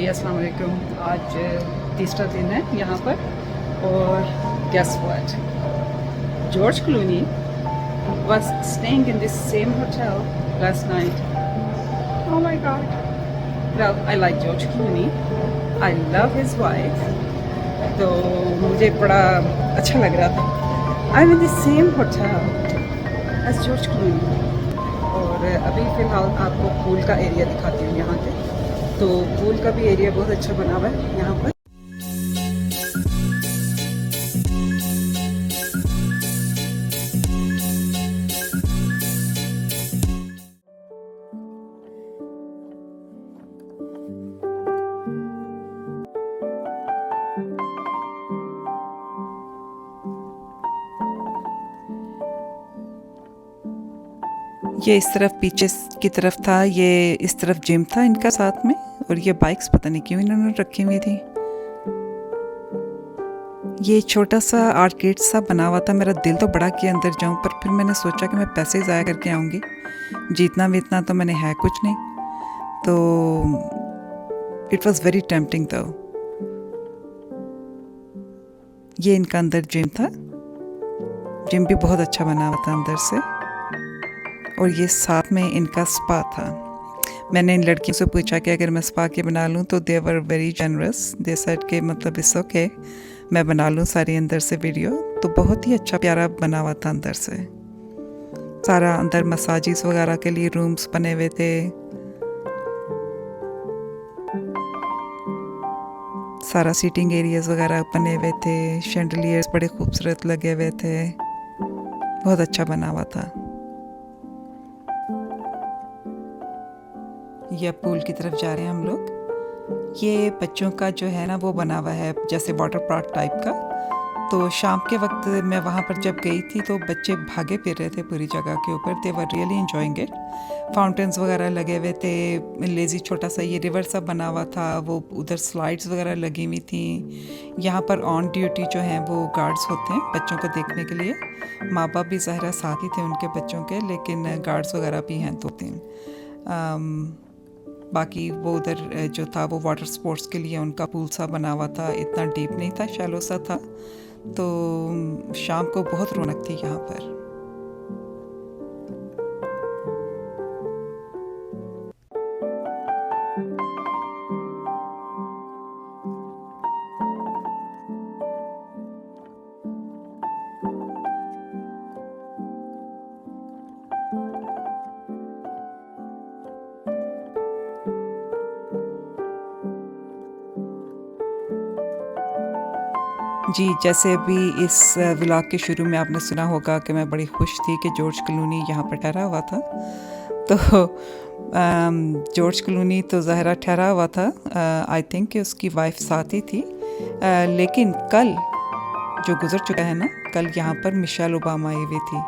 जी अस्सलाम वालेकुम। आज तीसरा दिन है यहाँ पर और guess what, George Clooney was staying in this same hotel last night. Oh my god. Well, I like George Clooney. I love his wife. तो मुझे बड़ा अच्छा लग रहा था। I'm in the same hotel as George Clooney. और अभी फ़िलहाल आपको पूल का एरिया दिखाती हूँ यहाँ पे। तो पूल का भी एरिया बहुत अच्छा बना हुआ है यहाँ पर। ये इस तरफ पीछे की तरफ था, ये इस तरफ जिम था इनका साथ में, और ये बाइक्स पता नहीं क्यों इन्होंने रखी हुई थी। ये छोटा सा आर्केड सा बना हुआ था। मेरा दिल तो बड़ा किया अंदर जाऊं, पर फिर मैंने सोचा कि मैं पैसे ज़ाया करके आऊँगी, जीतना वीतना तो मैंने है कुछ नहीं। तो इट वॉज़ वेरी टेम्पटिंग दो। ये इनका अंदर जिम था, जिम भी बहुत अच्छा बना हुआ था अंदर से, और ये साथ में इनका स्पा था। मैंने इन लड़कियों से पूछा कि अगर मैं स्पा के बना लूँ, तो they were very generous. They said के मतलब इट्स ओके, मैं बना लूँ सारी अंदर से वीडियो। तो बहुत ही अच्छा प्यारा बना हुआ था अंदर से, सारा अंदर मसाजिस वगैरह के लिए रूम्स बने हुए थे, सारा सीटिंग एरियाज वगैरह बने हुए थे, शैंडलियर्स बड़े खूबसूरत लगे हुए थे, बहुत अच्छा बना हुआ था। ये पूल की तरफ जा रहे हैं हम लोग। ये बच्चों का जो है ना वो बना हुआ है जैसे वाटर पार्क टाइप का। तो शाम के वक्त मैं वहाँ पर जब गई थी तो बच्चे भागे फिर रहे थे पूरी जगह के ऊपर। They were really enjoying it. Fountains वगैरह लगे हुए थे, लेज़ी छोटा सा ये रिवर सा बना हुआ था, वो उधर स्लाइड्स वगैरह लगी हुई थी। यहाँ पर ऑन ड्यूटी जो हैं वो गार्ड्स होते हैं बच्चों को देखने के लिए। माँ बाप भी ज़ाहिर साथ ही थे उनके बच्चों के, लेकिन गार्ड्स वगैरह भी हैं 2-3। बाकी वो उधर जो था वो वाटर स्पोर्ट्स के लिए उनका पूल सा बना हुआ था, इतना डीप नहीं था, शैलो सा था। तो शाम को बहुत रौनक थी यहाँ पर। जी, जैसे अभी इस व्लॉग के शुरू में आपने सुना होगा कि मैं बड़ी खुश थी कि जॉर्ज क्लूनी यहाँ पर ठहरा हुआ था। तो जॉर्ज क्लूनी तो ज़ाहिरा ठहरा हुआ था, आई थिंक कि उसकी वाइफ साथ ही थी। लेकिन कल जो गुज़र चुका है ना, कल यहाँ पर मिशेल ओबामा आई हुई थी।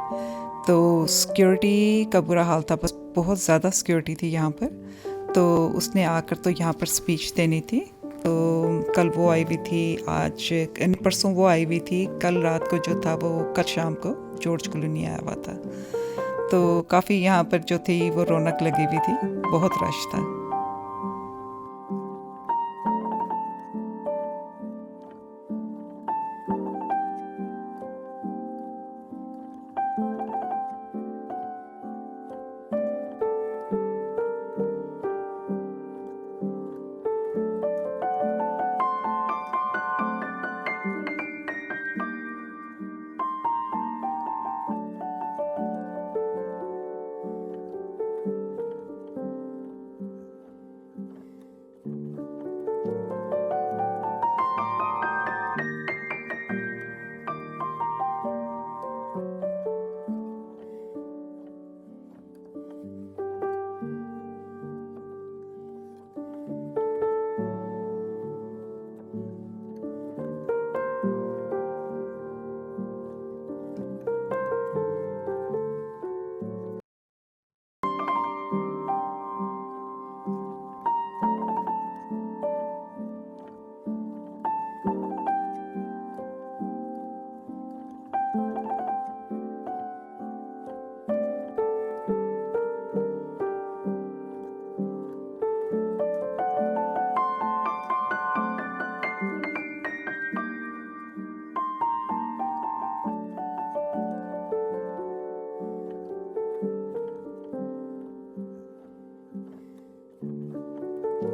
तो सिक्योरिटी का बुरा हाल था, बस बहुत ज़्यादा सिक्योरिटी थी यहाँ पर। तो उसने आकर तो यहाँ पर स्पीच देनी थी। तो कल वो आई हुई थी, आज परसों वो आई हुई थी, कल रात को जो था वो कल शाम को जॉर्ज क्लूनी आया हुआ था। तो काफ़ी यहाँ पर जो थी वो रौनक लगी हुई थी, बहुत रश था।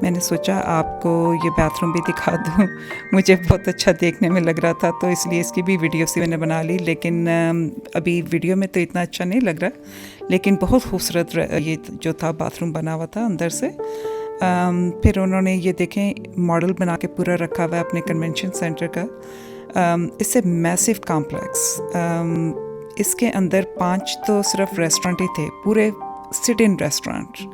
मैंने सोचा आपको ये बाथरूम भी दिखा दूँ। मुझे बहुत अच्छा देखने में लग रहा था, तो इसलिए इसकी भी वीडियो से मैंने बना ली। लेकिन अभी वीडियो में तो इतना अच्छा नहीं लग रहा, लेकिन बहुत खूबसूरत ये जो था बाथरूम बना हुआ था अंदर से। फिर उन्होंने ये देखें मॉडल बना के पूरा रखा हुआ है अपने कन्वेंशन सेंटर का। It's a massive complex. इसके अंदर 5 तो सिर्फ रेस्टोरेंट ही थे, पूरे सिट इन रेस्टोरेंट।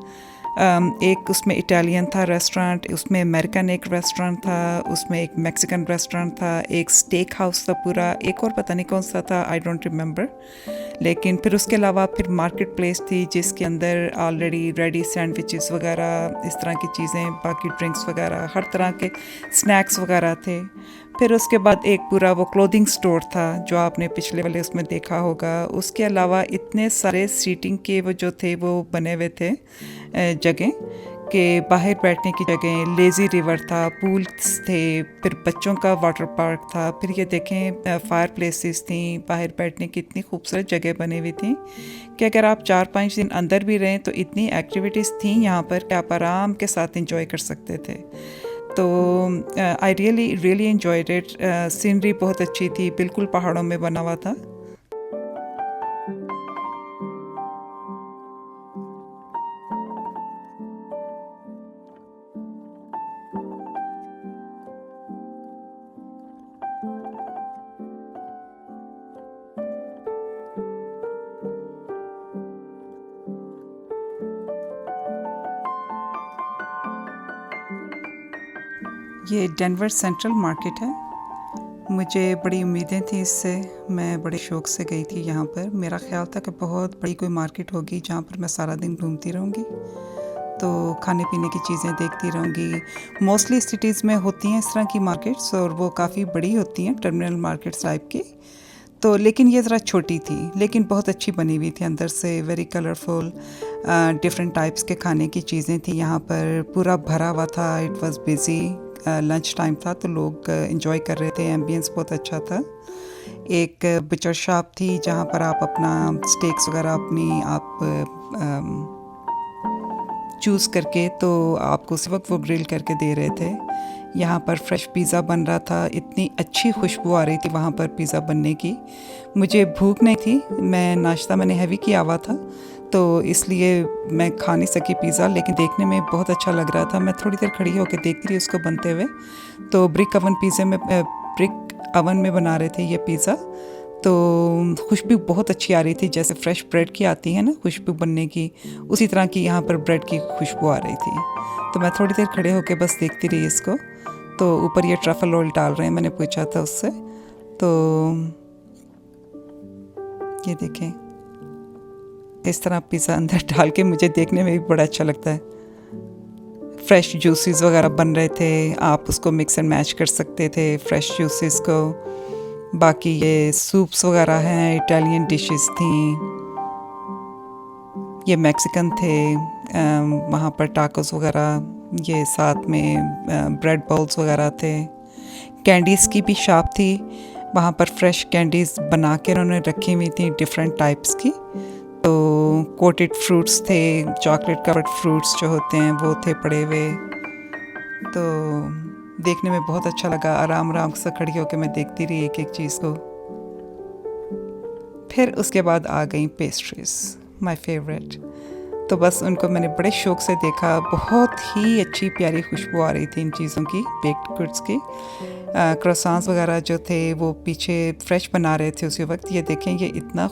एक उसमें इटालियन था रेस्टोरेंट, उसमें अमेरिकन एक रेस्टोरेंट था, उसमें एक मैक्सिकन रेस्टोरेंट था, एक स्टेक हाउस था पूरा, एक और पता नहीं कौन सा था, आई डोंट रिमेंबर। लेकिन फिर उसके अलावा फिर मार्केट प्लेस थी जिसके अंदर ऑलरेडी रेडी सैंडविचेस वगैरह, इस तरह की चीज़ें, बाकी ड्रिंक्स वगैरह, हर तरह के स्नैक्स वगैरह थे। फिर उसके बाद एक पूरा वो क्लोथिंग स्टोर था जो आपने पिछले वाले उसमें देखा होगा। उसके अलावा इतने सारे सीटिंग के वो जो थे वो बने हुए थे जगह के, बाहर बैठने की जगह, लेज़ी रिवर था, पूल्स थे, फिर बच्चों का वाटर पार्क था। फिर ये देखें फायर प्लेसेस थी, बाहर बैठने की इतनी खूबसूरत जगह बनी हुई थी कि अगर आप 4-5 दिन अंदर भी रहें तो इतनी एक्टिविटीज़ थी यहाँ पर कि आप आराम के साथ इंजॉय कर सकते थे। तो I really enjoyed it. Scenery बहुत अच्छी थी, बिल्कुल पहाड़ों में बना हुआ था। ये डेनवर सेंट्रल मार्केट है। मुझे बड़ी उम्मीदें थी इससे, मैं बड़े शौक़ से गई थी यहाँ पर। मेरा ख्याल था कि बहुत बड़ी कोई मार्केट होगी जहाँ पर मैं सारा दिन घूमती रहूँगी, तो खाने पीने की चीज़ें देखती रहूँगी। मोस्टली सिटीज़ में होती हैं इस तरह की मार्केट्स, और वो काफ़ी बड़ी होती हैं, टर्मिनल मार्केट्स टाइप की। तो लेकिन ये ज़रा छोटी थी, लेकिन बहुत अच्छी बनी हुई थी अंदर से, वेरी कलरफुल। डिफरेंट टाइप्स के खाने की चीज़ें थी यहाँ पर, पूरा भरा हुआ था। It was busy, lunch time था तो लोग एंजॉय कर रहे थे, एम्बियंस बहुत अच्छा था। एक बचर शॉप थी जहाँ पर आप अपना स्टेक्स वगैरह अपनी आप चूज़ करके, तो आपको उस वक्त वो ग्रिल करके दे रहे थे। यहाँ पर फ्रेश पिज़्ज़ा बन रहा था, इतनी अच्छी खुशबू आ रही थी वहाँ पर पिज़्ज़ा बनने की। मुझे भूख नहीं थी, मैं नाश्ता मैंने हैवी किया हुआ था, तो इसलिए मैं खा नहीं सकी पिज़्ज़ा, लेकिन देखने में बहुत अच्छा लग रहा था। मैं थोड़ी देर खड़ी होकर देखती रही उसको बनते हुए। तो ब्रिक अवन में बना रहे थे ये पिज़्ज़ा, तो खुशबू बहुत अच्छी आ रही थी, जैसे फ्रेश ब्रेड की आती है ना खुशबू बनने की, उसी तरह की यहाँ पर ब्रेड की खुशबू आ रही थी। तो मैं थोड़ी देर खड़े होकर बस देखती रही इसको। तो ऊपर ये ट्रफल ऑयल डाल रहे हैं, मैंने पूछा था उससे। तो ये देखें, इस तरह पिज़्ज़ा अंदर डाल के मुझे देखने में भी बड़ा अच्छा लगता है। फ्रेश जूसेस वगैरह बन रहे थे, आप उसको मिक्स एंड मैच कर सकते थे फ्रेश जूसेस को। बाकी ये सूप्स वगैरह हैं, इटालियन डिशेस थी, ये मैक्सिकन थे, वहाँ पर टाकोस वगैरह, ये साथ में ब्रेड बॉल्स वगैरह थे। कैंडीज़ की भी शॉप थी, वहाँ पर फ्रेश कैंडीज़ बना के उन्होंने रखी हुई थी डिफरेंट टाइप्स की। तो कोटेड फ्रूट्स थे, चॉकलेट कवर्ड फ्रूट्स जो होते हैं वो थे पड़े हुए। तो देखने में बहुत अच्छा लगा, आराम आराम से खड़ी होकर मैं देखती रही एक एक चीज़ को। फिर उसके बाद आ गई पेस्ट्रीज़, माय फेवरेट। तो बस उनको मैंने बड़े शौक़ से देखा, बहुत ही अच्छी प्यारी खुशबू आ रही थी इन चीज़ों की, बेक्ड गुड्स की। क्रोसांस वगैरह जो थे वो पीछे फ्रेश बना रहे थे उसी वक्त। ये देखें, ये इतना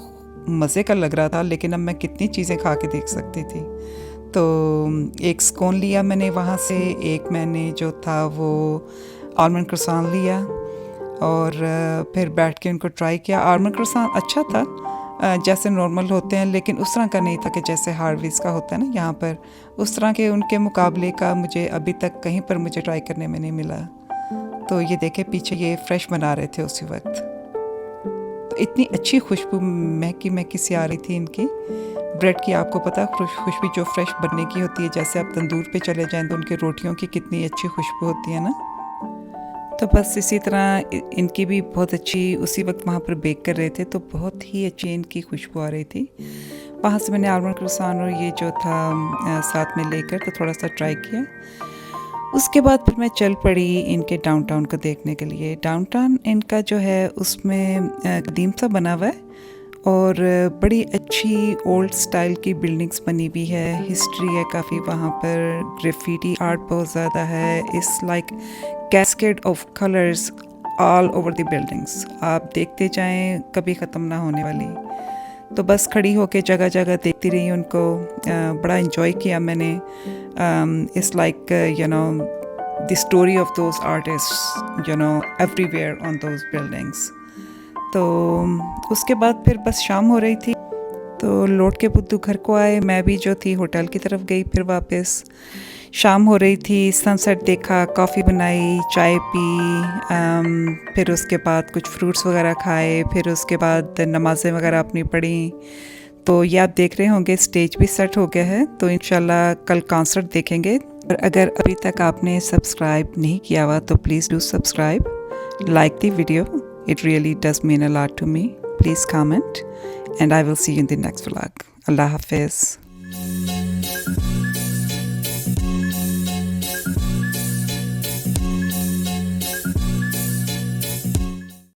मज़े का लग रहा था, लेकिन अब मैं कितनी चीज़ें खा के देख सकती थी। तो एक स्कोन लिया मैंने वहाँ से, एक मैंने जो था वो आलमंड क्रोसान लिया, और फिर बैठ के उनको ट्राई किया। आलमंड क्रोसान अच्छा था, जैसे नॉर्मल होते हैं, लेकिन उस तरह का नहीं था कि जैसे हार्वीज़ का होता है ना यहाँ पर, उस तरह के उनके मुकाबले का मुझे अभी तक कहीं पर मुझे ट्राई करने में नहीं मिला। तो ये देखे पीछे ये फ्रेश बना रहे थे उसी वक्त, तो इतनी अच्छी खुशबू महकी सी आ रही थी इनकी ब्रेड की। आपको पता है खुशबू जो फ्रेश बनने की होती है, जैसे आप तंदूर पे चले जाएं तो उनकी रोटियों की कितनी अच्छी खुशबू होती है ना। तो बस इसी तरह इनकी भी बहुत अच्छी, उसी वक्त वहाँ पर बेक कर रहे थे तो बहुत ही अच्छी इनकी खुशबू आ रही थी। वहाँ से मैंने आलमंड क्रोसान और ये जो था साथ में लेकर तो थोड़ा सा ट्राई किया। उसके बाद फिर मैं चल पड़ी इनके डाउनटाउन को देखने के लिए। डाउनटाउन इनका जो है उसमें कदीम सा बना हुआ है और बड़ी अच्छी ओल्ड स्टाइल की बिल्डिंग्स बनी हुई है, हिस्ट्री है काफ़ी वहाँ पर, ग्राफिटी आर्ट बहुत ज़्यादा है, it's like cascade of colours all over the buildings. आप देखते जाएं, कभी ख़त्म ना होने वाली। तो बस खड़ी होके जगह जगह देखती रही उनको, बड़ा इन्जॉय किया मैंने। It's like you know the story of those artist you know everywhere on those buildings. तो उसके बाद फिर बस शाम हो रही थी तो लौट के बुद्धू घर को आए। मैं भी जो थी होटल की तरफ गई फिर वापस। शाम हो रही थी, सनसेट देखा, कॉफ़ी बनाई, चाय पी, फिर उसके बाद कुछ फ्रूट्स वगैरह खाए, फिर उसके बाद नमाज़ें वगैरह अपनी पढ़ी। तो ये आप देख रहे होंगे स्टेज भी सेट हो गया है, तो इंशाल्लाह कल कॉन्सर्ट देखेंगे। और अगर अभी तक आपने सब्सक्राइब नहीं किया हुआ तो please do subscribe, like the video, it really does mean a lot to me. Please comment and I will see you in the next vlog. Allah Hafiz.